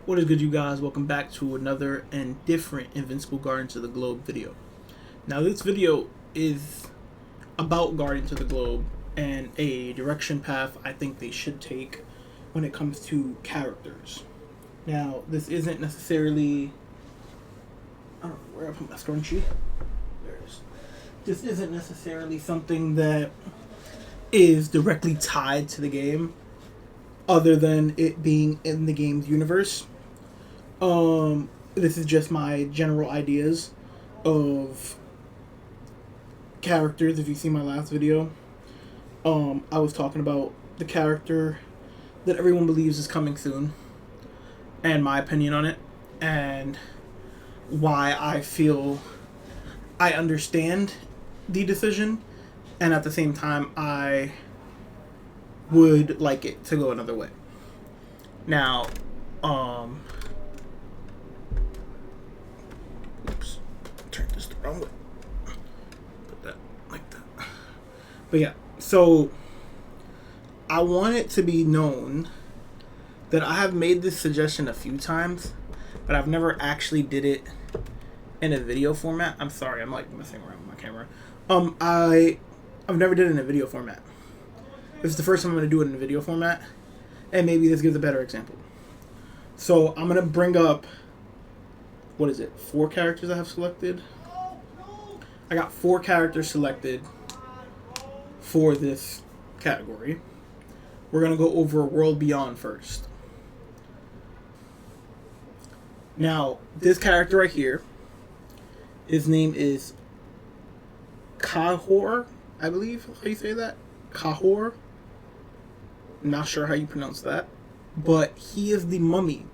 What is good, you guys? Welcome back to another and different Invincible Guardians of the Globe video. Now, this video is about Guardians of the Globe and a direction path I think they should take when it comes to characters. Now, this isn't necessarily... I don't know where I put my scrunchie. There it is. This isn't necessarily something that is directly tied to the game, other than it being in the game's universe. This is just my general ideas of characters. If you see my last video, I was talking about the character that everyone believes is coming soon, and my opinion on it, and why I feel I understand the decision, and at the same time, I would like it to go another way. Now, oops, turned this the wrong way. Put that like that. But yeah, so I want it to be known that I have made this suggestion a few times, but I've never actually did it in a video format. I'm sorry, I'm like messing around with my camera. I've never did it in a video format. This is the first time I'm going to do it in a video format, and maybe this gives a better example. So I'm going to bring up, what is it, 4 characters I have selected? I got 4 characters selected for this category. We're going to go over World Beyond first. Now, this character right here, his name is Cahor, I believe how you say that. Cahor. Not sure how you pronounce that, but he is the mummy,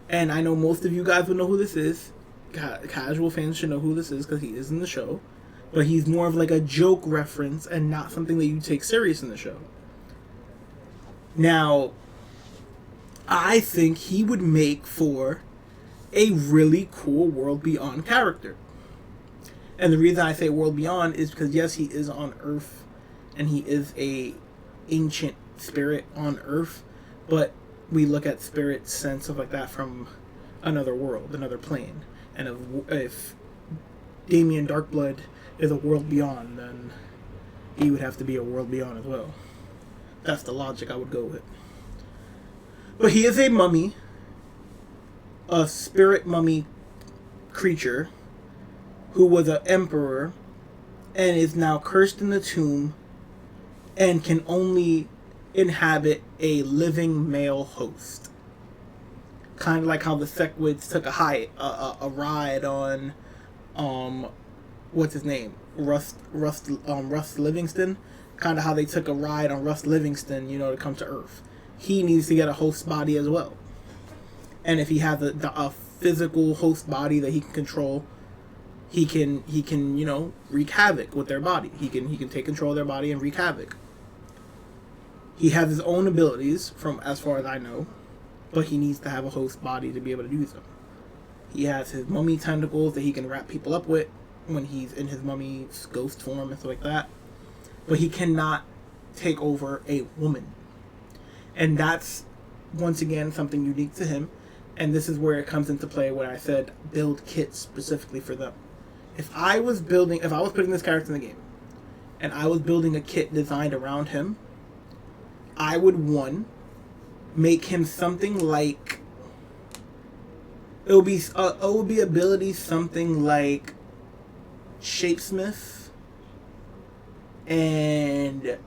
and I know most of you guys would know who this is. Casual fans should know who this is because he is in the show, but he's more of like a joke reference and not something that you take serious in the show. Now, I think he would make for a really cool World Beyond character, and the reason I say World Beyond is because yes, he is on Earth, and he is a ancient spirit on Earth, but we look at spirit sense stuff like that from another world, another plane. And if Damien Darkblood is a world beyond, then he would have to be a world beyond as well. That's the logic I would go with. But he is a mummy, a spirit mummy creature who was an emperor and is now cursed in the tomb and can only inhabit a living male host. Kind of like how the Sequids took a ride on, what's his name? Rust Livingston. Kind of how they took a ride on Rust Livingston, to come to Earth. He needs to get a host body as well. And if he has a physical host body that he can control, he can wreak havoc with their body. He can take control of their body and wreak havoc. He has his own abilities, from as far as I know, but he needs to have a host body to be able to do so. He has his mummy tentacles that he can wrap people up with when he's in his mummy's ghost form and stuff like that. But he cannot take over a woman. And that's, once again, something unique to him. And this is where it comes into play when I said build kits specifically for them. If I was putting this character in the game, and I was building a kit designed around him, I would, make him something like... It would be abilities something like Shapesmith and...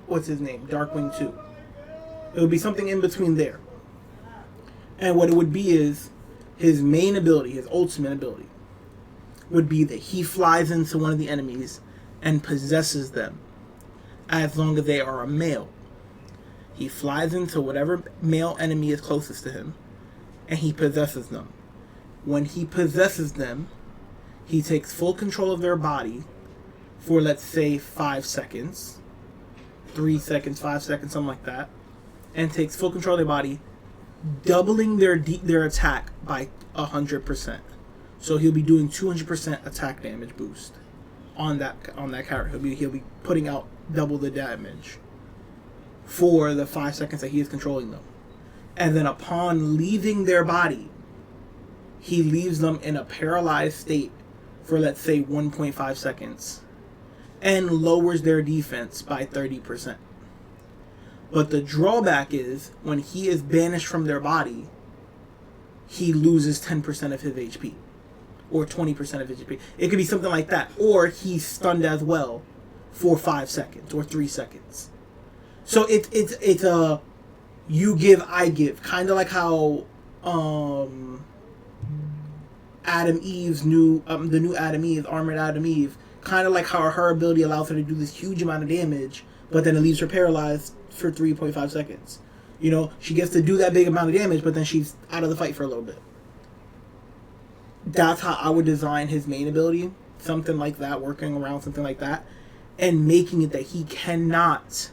what's his name? Darkwing 2. It would be something in between there. And what it would be is, his main ability, his ultimate ability, would be that he flies into one of the enemies and possesses them, as long as they are a male. He flies into whatever male enemy is closest to him, and he possesses them. When he possesses them, he takes full control of their body for, let's say, 5 seconds, 3 seconds, 5 seconds, something like that, and takes full control of their body, doubling their attack by 100%. So he'll be doing 200% attack damage boost on that character. He'll be putting out double the damage for the 5 seconds that he is controlling them. and then upon leaving their body, he leaves them in a paralyzed state for, let's say, 1.5 seconds and lowers their defense by 30%. But the drawback is, when he is banished from their body, he loses 10% of his HP. Or 20% of his HP. It could be something like that. Or he's stunned as well for 5 seconds or 3 seconds. So it's a you give, I give. Kind of like how Adam Eve's new, the new Adam Eve, Armored Adam Eve, kind of like how her ability allows her to do this huge amount of damage, but then it leaves her paralyzed for 3.5 seconds. You know, she gets to do that big amount of damage, but then she's out of the fight for a little bit. That's how I would design his main ability. Something like that, working around something like that, and making it that he cannot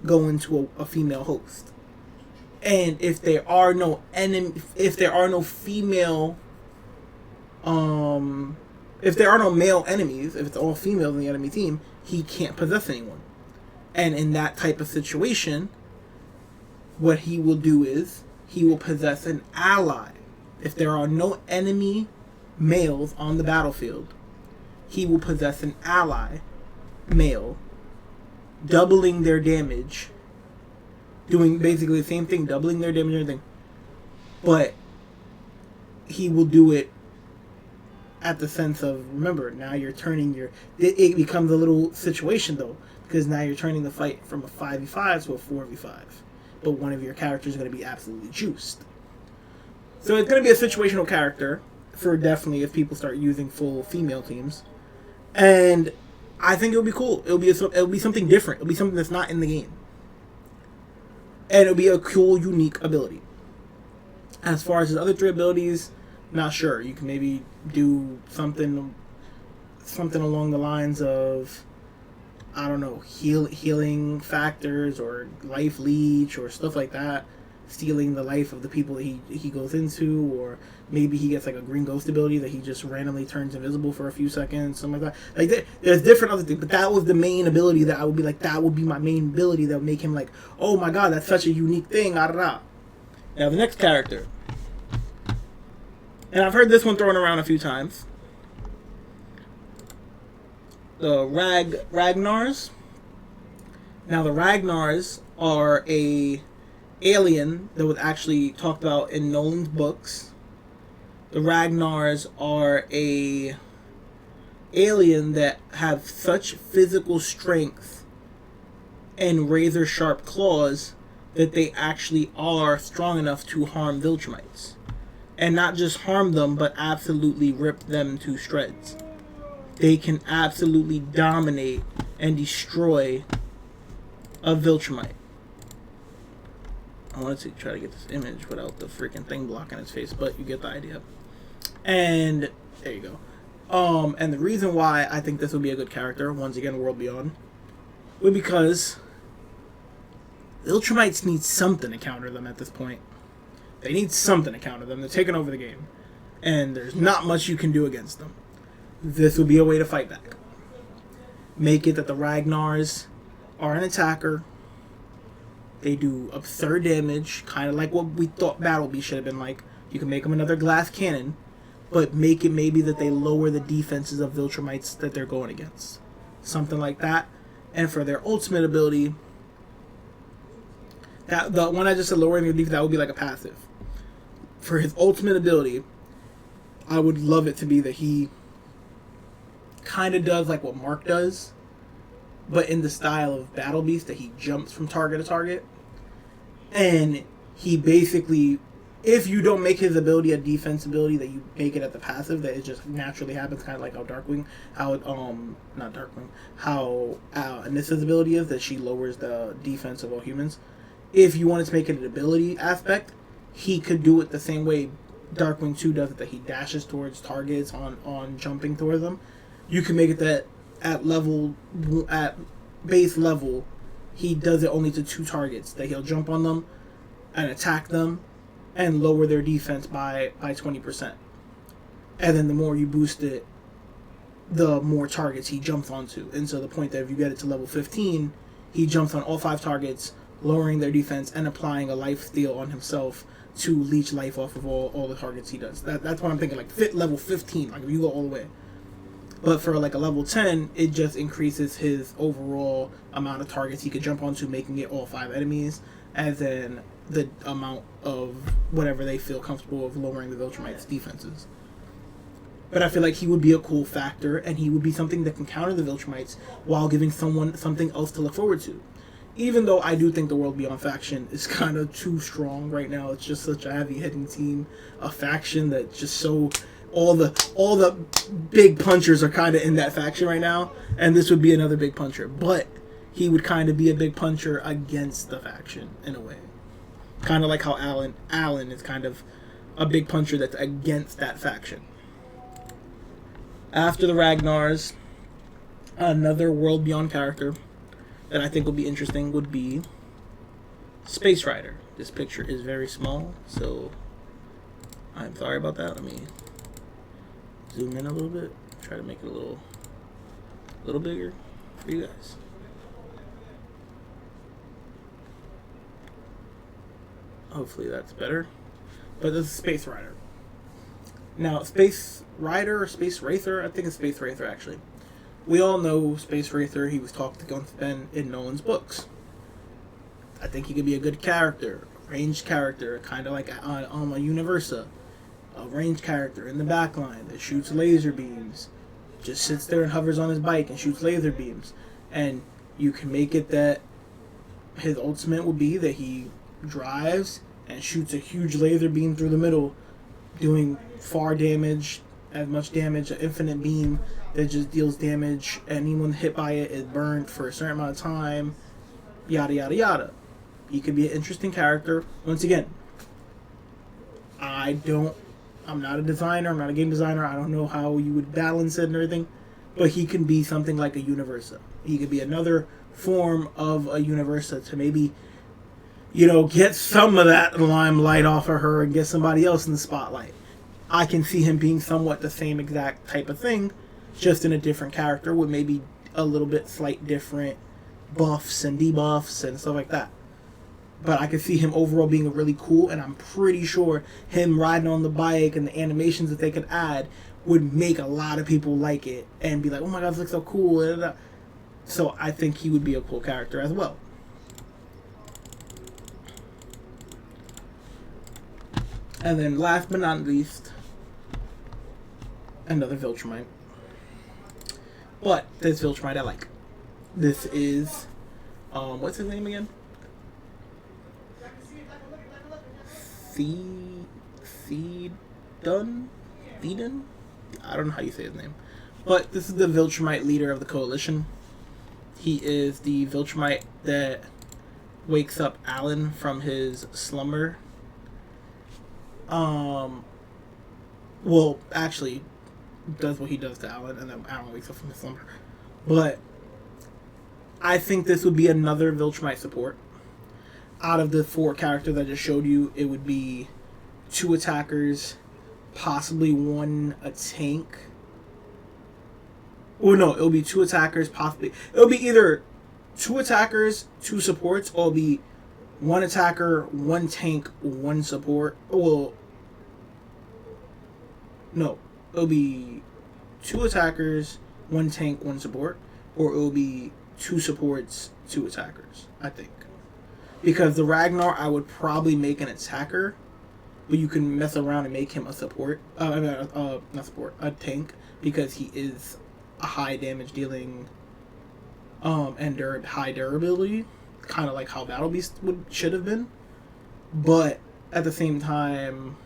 go into a female host. And if there are no female, if there are no male enemies, if it's all females in the enemy team, he can't possess anyone. And in that type of situation, what he will do is he will possess an ally. If there are no enemy males on the battlefield, he will possess an ally male, doubling their damage, doing basically the same thing, doubling their damage and everything. But he will do it at the sense of, remember, now you're turning it becomes a little situation though, because now you're turning the fight from a 5v5 to a 4v5. But one of your characters is going to be absolutely juiced. So it's going to be a situational character for definitely if people start using full female teams. And I think it'll be cool. It'll be something different. It'll be something that's not in the game. And it'll be a cool, unique ability. As far as his other 3 abilities, not sure. You can maybe do something along the lines of, I don't know, healing factors or life leech or stuff like that. Stealing the life of the people that he goes into, or maybe he gets like a green ghost ability that he just randomly turns invisible for a few seconds, something like that. Like there's different other things, but that was the main ability that I would be like, that would be my main ability that would make him like, oh my god, that's such a unique thing. Now the next character, and I've heard this one thrown around a few times. The Ragnars. Now the Ragnars are a alien that was actually talked about in Nolan's books. The Ragnars are a alien that have such physical strength and razor sharp claws that they actually are strong enough to harm Viltrumites. And not just harm them, but absolutely rip them to shreds. They can absolutely dominate and destroy a Viltrumite. I wanted to try to get this image without the freaking thing blocking its face, but you get the idea. And there you go. And the reason why I think this would be a good character, once again, World Beyond, would be because Viltrumites need something to counter them at this point. They need something to counter them. They're taking over the game. And there's not much you can do against them. This would be a way to fight back. Make it that the Ragnars are an attacker. They do absurd damage, kind of like what we thought Battle Beast should have been like. You can make them another glass cannon, but make it maybe that they lower the defenses of Viltrumites that they're going against. Something like that. And for their ultimate ability, that the one I just said, lowering the defense, that would be like a passive. For his ultimate ability, I would love it to be that he kind of does like what Mark does, but in the style of Battle Beast, that he jumps from target to target. And he basically, if you don't make his ability a defense ability, that you make it at the passive, that it just naturally happens, kind of like how Anissa's ability is, that she lowers the defense of all humans. If you wanted to make it an ability aspect, he could do it the same way Darkwing 2 does it, that he dashes towards targets on jumping towards them. You can make it that at base level, he does it only to 2 targets, that he'll jump on them and attack them and lower their defense by 20%. And then the more you boost it, the more targets he jumps onto. And so the point that if you get it to level 15, he jumps on all 5 targets, lowering their defense and applying a life steal on himself to leech life off of all the targets he does. That's what I'm thinking, like level 15, like if you go all the way. But for like a level 10, it just increases his overall amount of targets he could jump onto, making it all 5 enemies, and then the amount of whatever they feel comfortable of lowering the Viltrumite's defenses. But I feel like he would be a cool factor, and he would be something that can counter the Viltrumites while giving someone something else to look forward to. Even though I do think the World Beyond faction is kind of too strong right now. It's just such a heavy-hitting team, a faction that just so... All the big punchers are kind of in that faction right now, and this would be another big puncher. But he would kind of be a big puncher against the faction, in a way. Kind of like how Alan is kind of a big puncher that's against that faction. After the Ragnars, another World Beyond character that I think would be interesting would be Space Rider. This picture is very small, so I'm sorry about that. Let me zoom in a little bit, try to make it a little bigger for you guys. Hopefully that's better. But this is Space Rider. Now, Space Rider or Space Wraither, I think it's Space Wraither actually. We all know Space Wraither. He was talked to Gunspen in Nolan's books. I think he could be a good character, ranged character, kind of like on a Universa. A ranged character in the backline that shoots laser beams, just sits there and hovers on his bike and shoots laser beams. And you can make it that his ultimate will be that he drives and shoots a huge laser beam through the middle, doing far damage, as much damage, an infinite beam that just deals damage. Anyone hit by it is burned for a certain amount of time, yada yada yada. He could be an interesting character. Once again, I'm not a designer, I'm not a game designer, I don't know how you would balance it and everything, but he can be something like a Universa. He could be another form of a Universa to maybe, get some of that limelight off of her and get somebody else in the spotlight. I can see him being somewhat the same exact type of thing, just in a different character with maybe a little bit slight different buffs and debuffs and stuff like that. But I could see him overall being really cool, and I'm pretty sure him riding on the bike and the animations that they could add would make a lot of people like it and be like, oh my god, this looks so cool. So I think he would be a cool character as well. And then last but not least, another Viltrumite. But this Viltrumite I like. This is, what's his name again? Theoden? I don't know how you say his name. But this is the Viltrumite leader of the Coalition. He is the Viltrumite that wakes up Alan from his slumber. Well, actually, does what he does to Alan, and then Alan wakes up from his slumber. But I think this would be another Viltrumite support. Out of the 4 characters I just showed you, it would be 2 attackers, possibly 1 a tank. Well, no, it'll be 2 attackers, possibly. It'll be either 2 attackers, 2 supports, or it'll be 1 attacker, 1 tank, 1 support. Well, no, it'll be 2 attackers, 1 tank, 1 support, or it'll be 2 supports, 2 attackers, I think. Because the Ragnar, I would probably make an attacker, but you can mess around and make him a support. Not support, a tank, because he is a high damage dealing, and high durability, kind of like how Battle Beast should have been. But at the same time,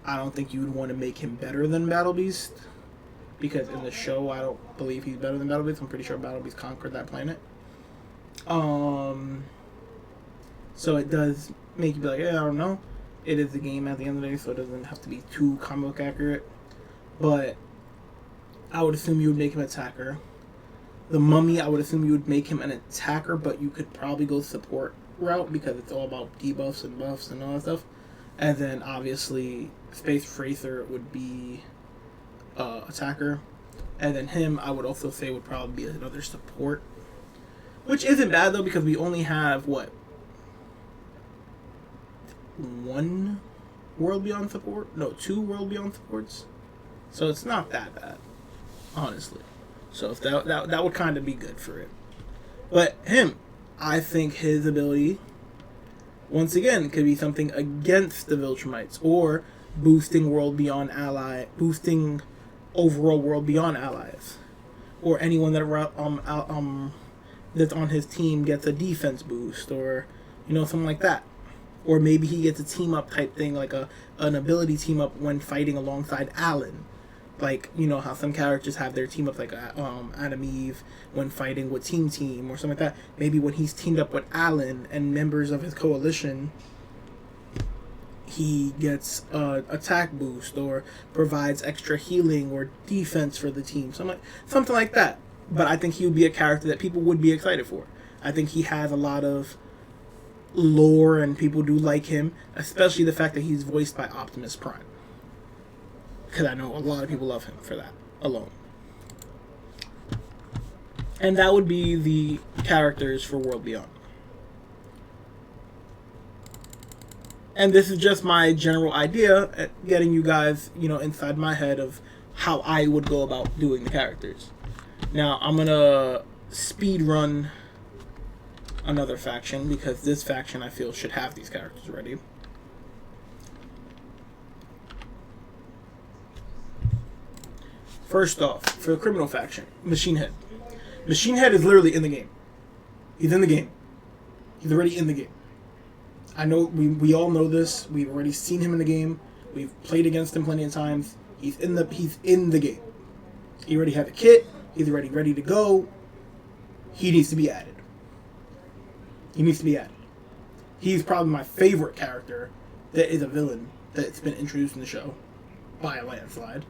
I don't think you would want to make him better than Battle Beast, because in the show, I don't believe he's better than Battle Beast. I'm pretty sure Battle Beast conquered that planet. So it does make you be like, I don't know. It is a game at the end of the day, so it doesn't have to be too comic book accurate. But I would assume you would make him an attacker. The Mummy, I would assume you would make him an attacker, but you could probably go support route because it's all about debuffs and buffs and all that stuff. And then obviously Space Wraither would be attacker. And then him, I would also say, would probably be another support. Which isn't bad though, because we only have what, one World Beyond support? No, two World Beyond supports. So it's not that bad, honestly. So if that would kind of be good for it. But him, I think his ability, once again, could be something against the Viltrumites, or boosting boosting overall World Beyond allies, or anyone that that's on his team gets a defense boost, or something like that. Or maybe he gets a team up type thing, like an ability team up when fighting alongside Alan. Like, how some characters have their team up, like Adam Eve when fighting with Team, or something like that. Maybe when he's teamed up with Alan and members of his coalition, he gets an attack boost, or provides extra healing or defense for the team. Something like that. But I think he would be a character that people would be excited for. I think he has a lot of lore and people do like him, especially the fact that he's voiced by Optimus Prime. Because I know a lot of people love him for that alone. And that would be the characters for World Beyond. And this is just my general idea at getting you guys, inside my head of how I would go about doing the characters. Now, I'm going to speed run another faction, because this faction I feel should have these characters ready. First off, for the criminal faction, Machine Head. Machine Head is literally in the game. He's in the game. He's already in the game. I know, we all know this. We've already seen him in the game. We've played against him plenty of times. He's in the game. He already had a kit. He's already ready to go. He needs to be added. He's probably my favorite character that is a villain that's been introduced in the show by a landslide.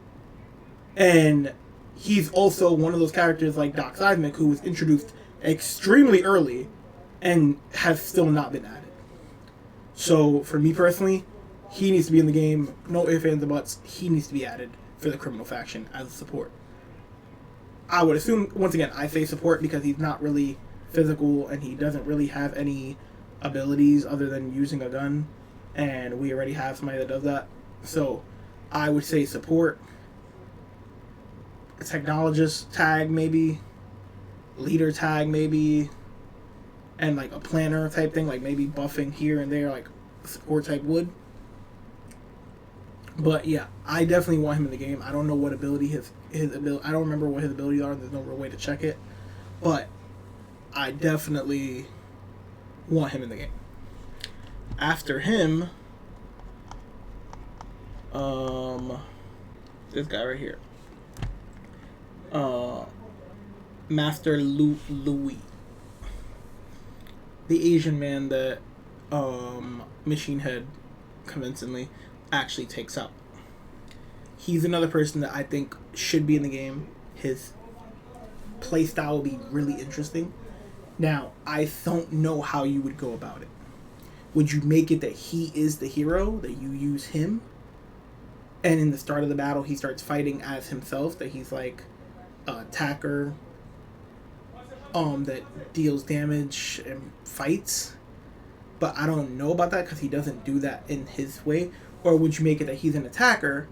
And he's also one of those characters like Doc Seismic, who was introduced extremely early and has still not been added. So, for me personally, he needs to be in the game. No ifs, ands, or buts. He needs to be added for the criminal faction as a support. I would assume, once again, I say support because he's not really physical and he doesn't really have any abilities other than using a gun. And we already have somebody that does that. So, I would say support. A technologist tag, maybe. Leader tag, maybe. And like a planner type thing, like maybe buffing here and there, like support type would. But yeah, I definitely want him in the game. I don't know what ability his ability. I don't remember what his abilities are. There's no real way to check it, but I definitely want him in the game. After him, this guy right here, Master Louis. The Asian man that Machine Head convincingly actually takes out. He's another person that I think should be in the game. His playstyle will be really interesting. Now, I don't know how you would go about it. Would you make it that he is the hero, that you use him, and in the start of the battle he starts fighting as himself, that he's like an attacker, that deals damage and fights? But I don't know about that because he doesn't do that in his way. Or would you make it that he's an attacker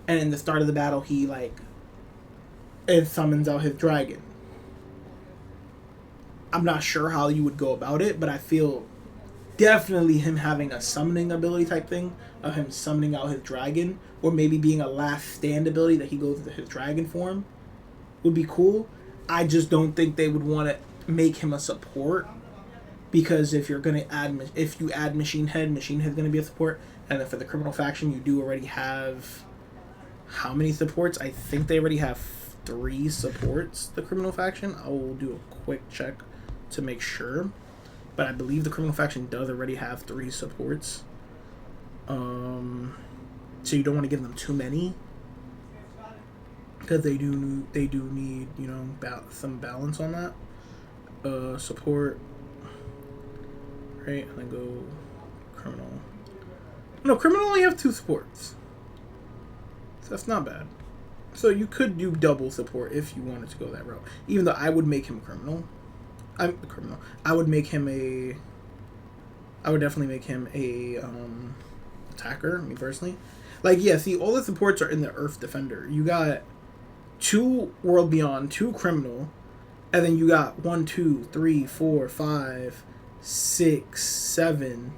and in the start of the battle he summons out his dragon? I'm not sure how you would go about it, but I feel definitely him having a summoning ability type thing, of him summoning out his dragon, or maybe being a last stand ability that he goes into his dragon form, would be cool. I just don't think they would want to make him a support, because if you add Machine Head's going to be a support, and then for the criminal faction you do already have how many supports? I think they already have 3 supports, the criminal faction. I will do a quick check to make sure, but I believe the criminal faction does already have 3 supports. So you don't want to give them too many, because they do need, some balance on that. Support, right? And then go criminal. No, criminal only have 2 supports, so that's not bad. So you could do double support if you wanted to go that route, even though I would make him criminal. I'm a criminal. I would make him a. I would definitely make him a attacker. Me personally, like yeah. See, all the supports are in the Earth Defender. You got 2 World Beyond, 2 Criminal, and then you got 1, 2, 3, 4, 5, 6, 7.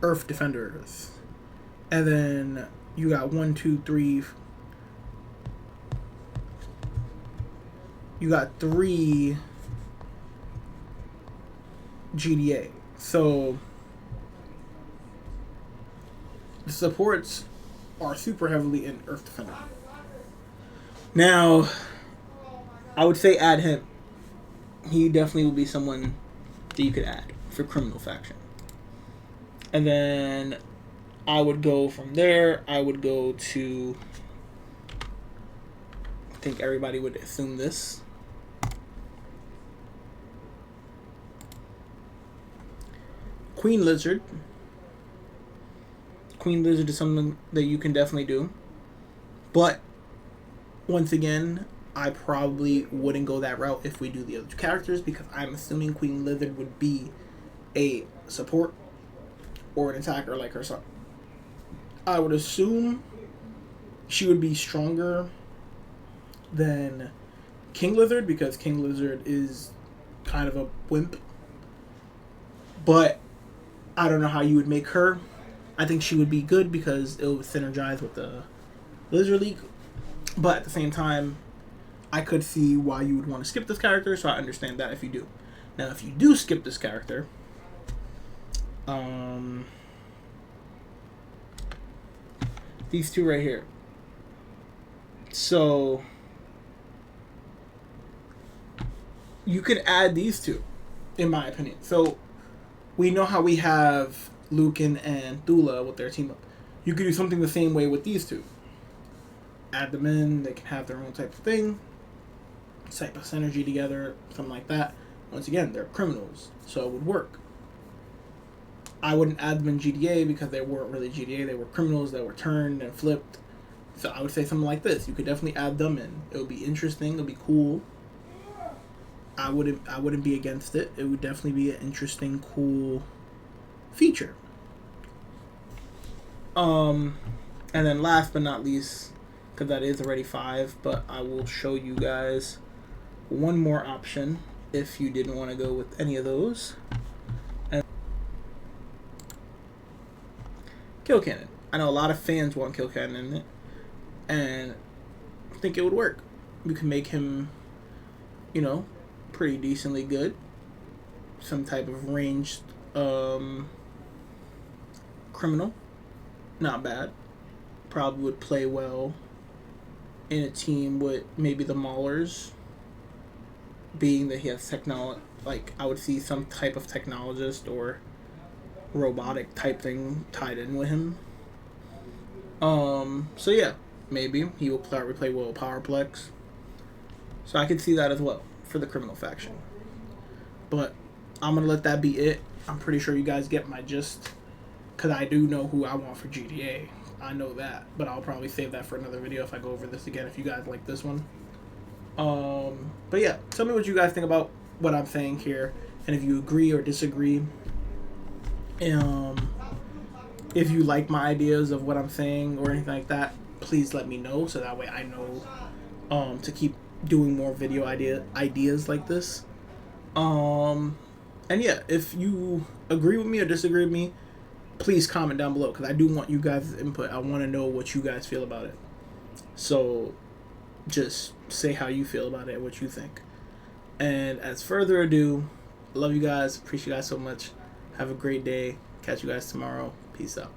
Earth Defenders, and then you got 1, 2, 3. You got 3 GDA. So the supports are super heavily in Earth Defender. Now, I would say add him. He definitely would be someone that you could add for Criminal Faction. And then I would go from there. I would go to, I think everybody would assume this. Queen Lizard. Queen Lizard is something that you can definitely do. But, once again, I probably wouldn't go that route if we do the other 2 characters, because I'm assuming Queen Lizard would be a support or an attacker like herself. I would assume she would be stronger than King Lizard, because King Lizard is kind of a wimp. But I don't know how you would make her. I think she would be good because it would synergize with the Lizard League. But at the same time, I could see why you would want to skip this character, so I understand that if you do. Now, if you do skip this character, these 2 right here. So you could add these 2, in my opinion. So we know how we have Lucan and Thula with their team up. You could do something the same way with these 2. Add them in, they can have their own type of thing, type of synergy together, something like that. Once again, they're criminals, so it would work. I wouldn't add them in GDA because they weren't really GDA, they were criminals that were turned and flipped. So I would say something like this. You could definitely add them in. It would be interesting, it would be cool. I wouldn't be against it. It would definitely be an interesting, cool feature. And then last but not least, because that is already 5, but I will show you guys one more option if you didn't want to go with any of those. And Kill Cannon. I know a lot of fans want Kill Cannon in it, and I think it would work. You can make him, you know, pretty decently good. Some type of ranged criminal. Not bad. Probably would play well in a team with maybe the Maulers, being that he has technology. Like, I would see some type of technologist or robotic type thing tied in with him. So yeah, maybe he will probably play well Powerplex. So I could see that as well for the Criminal Faction. But I'm gonna let that be it. I'm pretty sure you guys get my gist, because I do know who I want for GDA. I know that, but I'll probably save that for another video if I go over this again, if you guys like this one. But yeah, tell me what you guys think about what I'm saying here, and if you agree or disagree. If you like my ideas of what I'm saying or anything like that, please let me know, so that way I know to keep doing more video ideas like this. And yeah, if you agree with me or disagree with me, please comment down below, because I do want you guys' input. I want to know what you guys feel about it. So just say how you feel about it and what you think. And as further ado, love you guys. Appreciate you guys so much. Have a great day. Catch you guys tomorrow. Peace out.